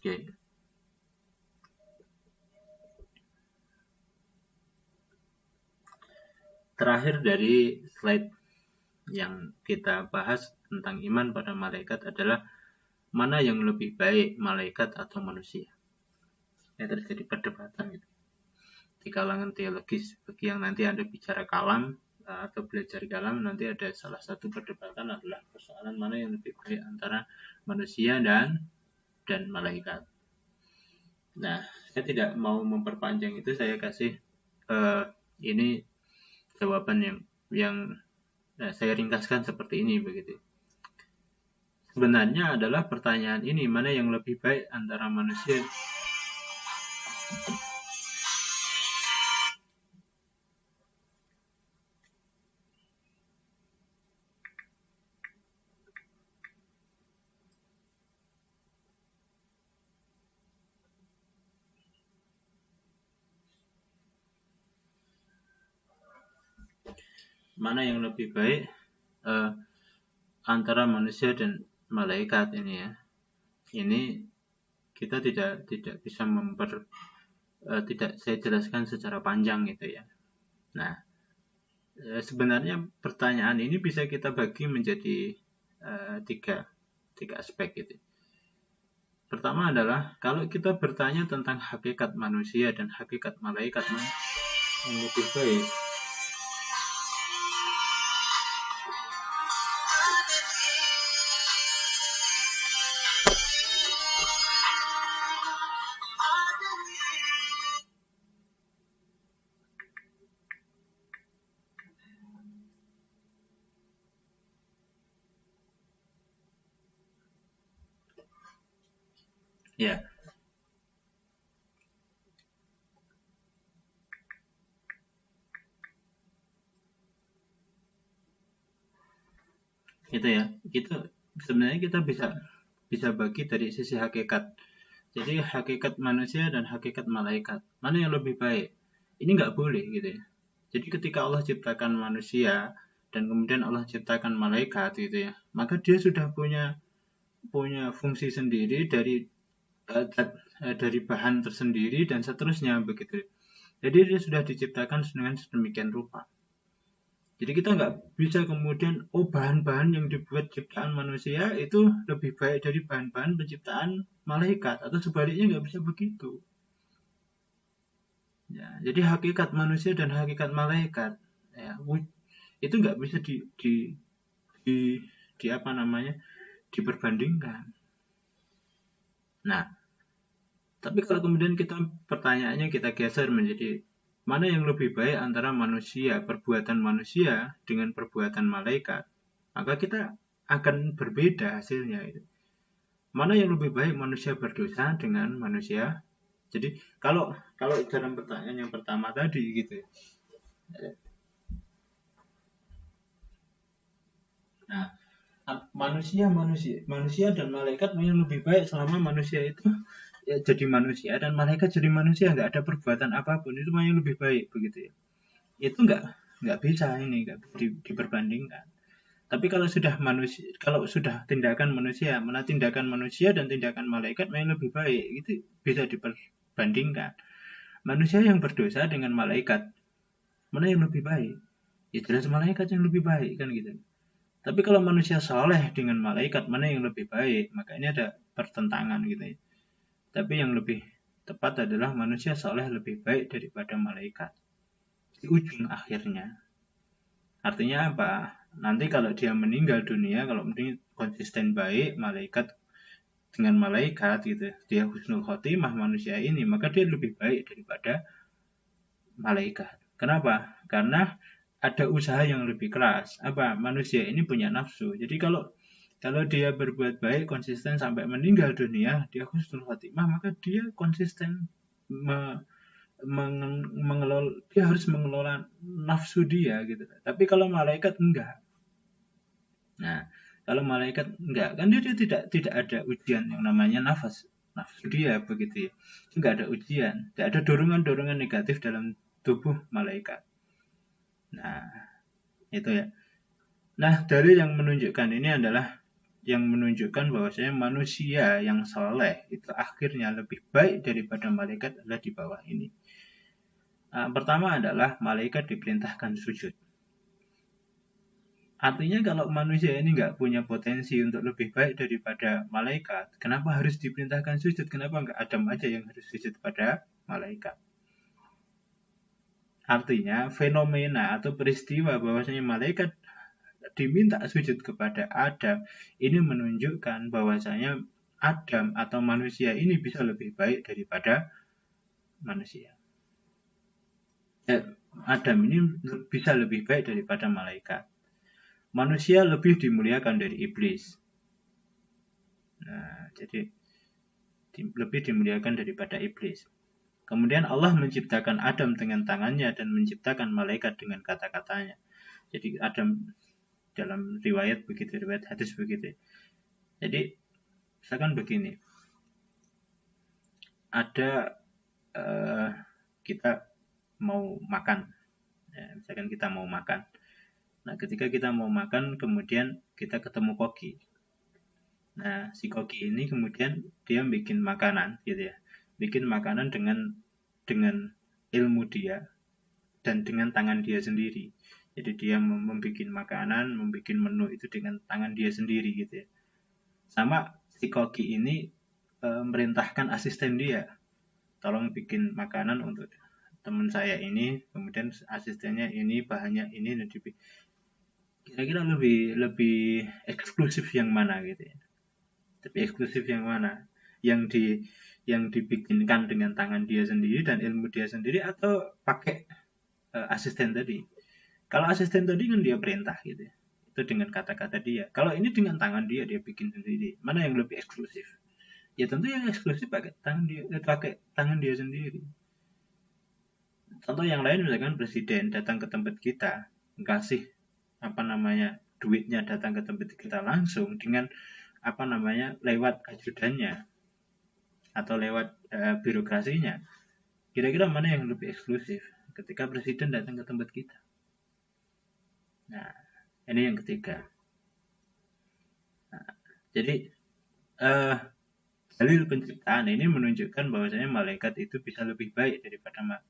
Oke. Terakhir dari slide yang kita bahas tentang iman pada malaikat adalah mana yang lebih baik, malaikat atau manusia. Ya, terjadi perdebatan gitu di kalangan teologis. Bagi yang nanti Anda bicara kalam atau belajar kalam, nanti ada salah satu perdebatan adalah persoalan mana yang lebih baik antara manusia dan malaikat. Nah, saya tidak mau memperpanjang itu, saya kasih ini jawaban yang saya ringkaskan seperti ini begitu. Sebenarnya adalah pertanyaan ini, mana yang lebih baik antara manusia mana yang lebih baik antara manusia dan malaikat ini ya. Ini kita tidak bisa tidak saya jelaskan secara panjang gitu ya. Nah, sebenarnya pertanyaan ini bisa kita bagi menjadi tiga aspek gitu. Pertama adalah kalau kita bertanya tentang hakikat manusia dan hakikat malaikat yang lebih baik, ya, gitu ya. Itu sebenarnya kita bisa bagi dari sisi hakikat. Jadi hakikat manusia dan hakikat malaikat, mana yang lebih baik? Ini nggak boleh gitu ya. Jadi ketika Allah ciptakan manusia dan kemudian Allah ciptakan malaikat gitu ya, maka dia sudah punya fungsi sendiri dari bahan tersendiri dan seterusnya begitu. Jadi dia sudah diciptakan dengan sedemikian rupa. Jadi kita nggak bisa kemudian bahan-bahan yang dibuat ciptaan manusia itu lebih baik dari bahan-bahan penciptaan malaikat atau sebaliknya, nggak bisa begitu. Ya, jadi hakikat manusia dan hakikat malaikat ya, itu nggak bisa diperbandingkan. Nah, tapi kalau kemudian pertanyaannya kita geser menjadi mana yang lebih baik antara manusia, perbuatan manusia dengan perbuatan malaikat, maka kita akan berbeda hasilnya. Mana yang lebih baik manusia berdosa dengan manusia? Jadi kalau dalam pertanyaan yang pertama tadi gitu. Nah, manusia dan malaikat yang lebih baik selama manusia itu ya jadi manusia dan malaikat jadi manusia, nggak ada perbuatan apapun, itu yang lebih baik begitu ya. Itu nggak bisa diperbandingkan. Tapi kalau sudah tindakan manusia, mana tindakan manusia dan tindakan malaikat yang lebih baik, itu bisa diperbandingkan. Manusia yang berdosa dengan malaikat, mana yang lebih baik? Ya jelas malaikat yang lebih baik kan gitu. Tapi kalau manusia soleh dengan malaikat, mana yang lebih baik? Maka ini ada pertentangan gitu ya. Tapi yang lebih tepat adalah manusia soleh lebih baik daripada malaikat. Di ujung akhirnya. Artinya apa? Nanti kalau dia meninggal dunia, kalau mungkin konsisten baik, malaikat dengan malaikat gitu, dia husnul khotimah manusia ini, maka dia lebih baik daripada malaikat. Kenapa? Karena ada usaha yang lebih keras. Manusia ini punya nafsu. Jadi kalau dia berbuat baik konsisten sampai meninggal dunia, dia husnul khotimah, maka dia konsisten dia harus mengelola nafsu dia gitu. Tapi kalau malaikat enggak. Nah, kalau malaikat enggak, kan dia tidak ada ujian yang namanya nafsu dia begitu ya. Enggak ada ujian, enggak ada dorongan negatif dalam tubuh malaikat. Nah, itu ya. Nah, dalil yang menunjukkan ini adalah yang menunjukkan bahwasanya manusia yang saleh itu akhirnya lebih baik daripada malaikat adalah di bawah ini. Pertama adalah malaikat diperintahkan sujud. Artinya kalau manusia ini nggak punya potensi untuk lebih baik daripada malaikat, kenapa harus diperintahkan sujud? Kenapa nggak Adam aja yang harus sujud pada malaikat? Artinya fenomena atau peristiwa bahwasanya malaikat diminta sujud kepada Adam ini menunjukkan bahwasanya Adam atau manusia ini bisa lebih baik daripada manusia. Adam ini bisa lebih baik daripada malaikat. Manusia lebih dimuliakan dari iblis. Nah, jadi lebih dimuliakan daripada iblis. Kemudian Allah menciptakan Adam dengan tangannya dan menciptakan malaikat dengan kata-katanya. Jadi Adam dalam riwayat begitu, riwayat hadis begitu. Jadi misalkan begini, ada kita mau makan, misalkan kita mau makan. Nah, ketika kita mau makan, kemudian kita ketemu koki. Nah, si koki ini kemudian dia bikin makanan, gitu ya, bikin makanan dengan ilmu dia dan dengan tangan dia sendiri. Jadi dia membuat makanan, membuat menu itu dengan tangan dia sendiri, gitu ya. Sama si koki ini merintahkan asisten dia, tolong bikin makanan untuk teman saya ini, kemudian asistennya ini, bahannya ini, dan kira-kira lebih eksklusif yang mana gitu ya? Lebih eksklusif yang mana? Yang dibikinkan dengan tangan dia sendiri dan ilmu dia sendiri, atau pakai asisten tadi? Kalau asisten tadi kan dia perintah gitu ya, itu dengan kata-kata dia. Kalau ini dengan tangan dia bikin sendiri. Mana yang lebih eksklusif? Ya tentu yang eksklusif pakai tangan dia sendiri. Contoh yang lain misalkan presiden datang ke tempat kita, kasih duitnya datang ke tempat kita langsung dengan lewat ajudannya atau lewat birokrasinya. Kira-kira mana yang lebih eksklusif ketika presiden datang ke tempat kita? Nah, ini yang ketiga. Nah, jadi dalil penciptaan ini menunjukkan bahwasanya malaikat itu bisa lebih baik daripada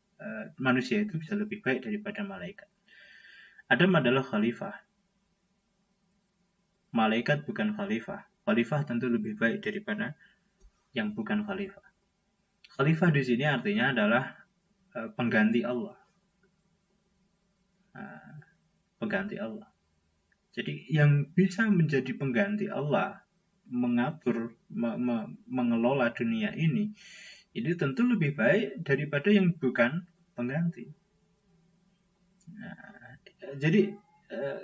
manusia itu bisa lebih baik daripada malaikat. Adam adalah khalifah. Malaikat bukan khalifah. Khalifah tentu lebih baik daripada yang bukan khalifah. Khalifah di sini artinya adalah pengganti Allah. Pengganti Allah. Jadi yang bisa menjadi pengganti Allah, mengatur, mengelola dunia ini tentu lebih baik daripada yang bukan pengganti. Nah, jadi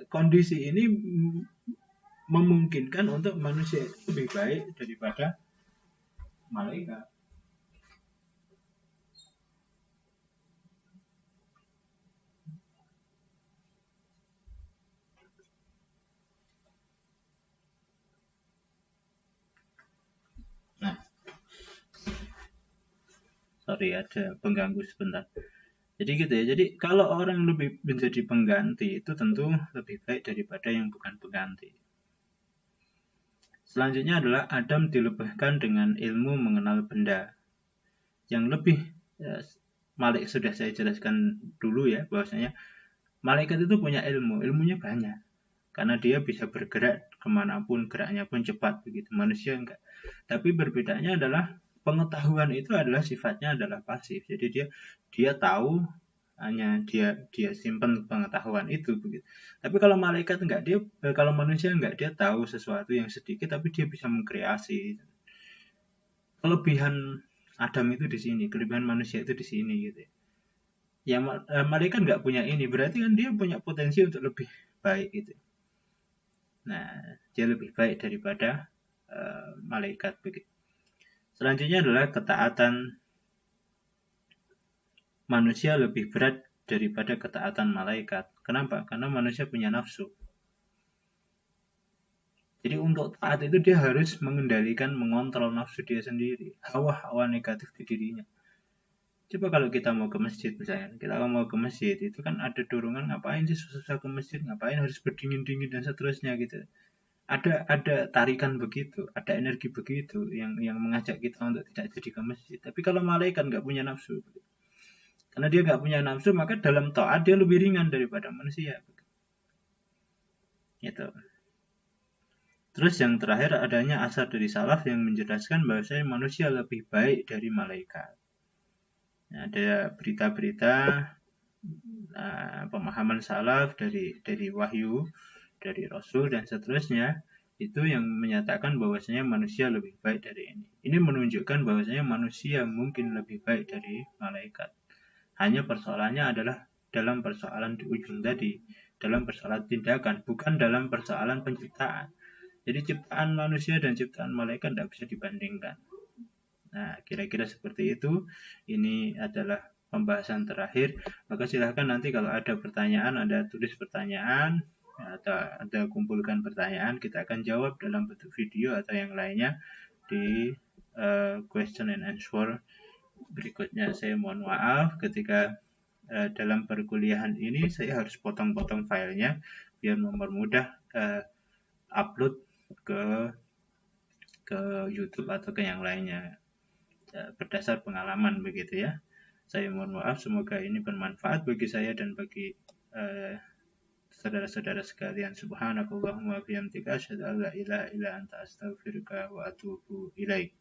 kondisi ini memungkinkan untuk manusia itu lebih baik daripada malaikat. Nah, sorry ada pengganggu sebentar. Jadi gitu ya. Jadi kalau orang lebih menjadi pengganti itu tentu lebih baik daripada yang bukan pengganti. Selanjutnya adalah Adam dilebahkan dengan ilmu mengenal benda. Yang lebih Malik sudah saya jelaskan dulu ya, bahwasanya malaikat itu punya ilmunya banyak. Karena dia bisa bergerak kemanapun, geraknya pun cepat begitu. Manusia enggak. Tapi berbedanya adalah pengetahuan itu adalah sifatnya adalah pasif. Jadi dia tahu, hanya dia simpan pengetahuan itu begitu. Tapi kalau malaikat enggak, kalau manusia enggak, dia tahu sesuatu yang sedikit tapi dia bisa mengkreasi. Kelebihan Adam itu di sini, kelebihan manusia itu di sini gitu. Ya malaikat enggak punya ini, berarti kan dia punya potensi untuk lebih baik gitu. Nah, dia lebih baik daripada malaikat begitu. Selanjutnya adalah ketaatan manusia lebih berat daripada ketaatan malaikat. Kenapa? Karena manusia punya nafsu. Jadi untuk taat itu dia harus mengendalikan, mengontrol nafsu dia sendiri, hawa-hawa negatif di dirinya. Coba kalau kita mau ke masjid misalnya, kita mau ke masjid itu kan ada dorongan, ngapain sih susah ke masjid, ngapain harus berdingin-dingin dan seterusnya gitu. ada tarikan begitu, ada energi begitu yang mengajak kita untuk tidak jadi ke masjid. Tapi kalau malaikat nggak punya nafsu, karena dia nggak punya nafsu, maka dalam taat dia lebih ringan daripada manusia. Gitu. Terus yang terakhir adanya asar dari salaf yang menjelaskan bahwasanya manusia lebih baik dari malaikat. Ada berita-berita pemahaman salaf dari wahyu, dari Rasul dan seterusnya itu yang menyatakan bahwasanya manusia lebih baik dari ini. Ini menunjukkan bahwasanya manusia mungkin lebih baik dari malaikat. Hanya persoalannya adalah dalam persoalan di ujung tadi, dalam persoalan tindakan, bukan dalam persoalan penciptaan. Jadi ciptaan manusia dan ciptaan malaikat tidak bisa dibandingkan. Nah, kira-kira seperti itu. Ini adalah pembahasan terakhir. Maka silahkan nanti kalau ada pertanyaan, Anda tulis pertanyaan, atau Anda kumpulkan pertanyaan, kita akan jawab dalam bentuk video atau yang lainnya di question and answer berikutnya. Saya mohon maaf ketika dalam perkuliahan ini saya harus potong-potong filenya biar mempermudah upload ke YouTube atau ke yang lainnya berdasar pengalaman begitu ya. Saya mohon maaf, semoga ini bermanfaat bagi saya dan bagi saudara-saudara sekalian. Subhanakallahumma bihamdika asyhadu an la ilaha illa anta astaghfiruka wa atubu ilaik.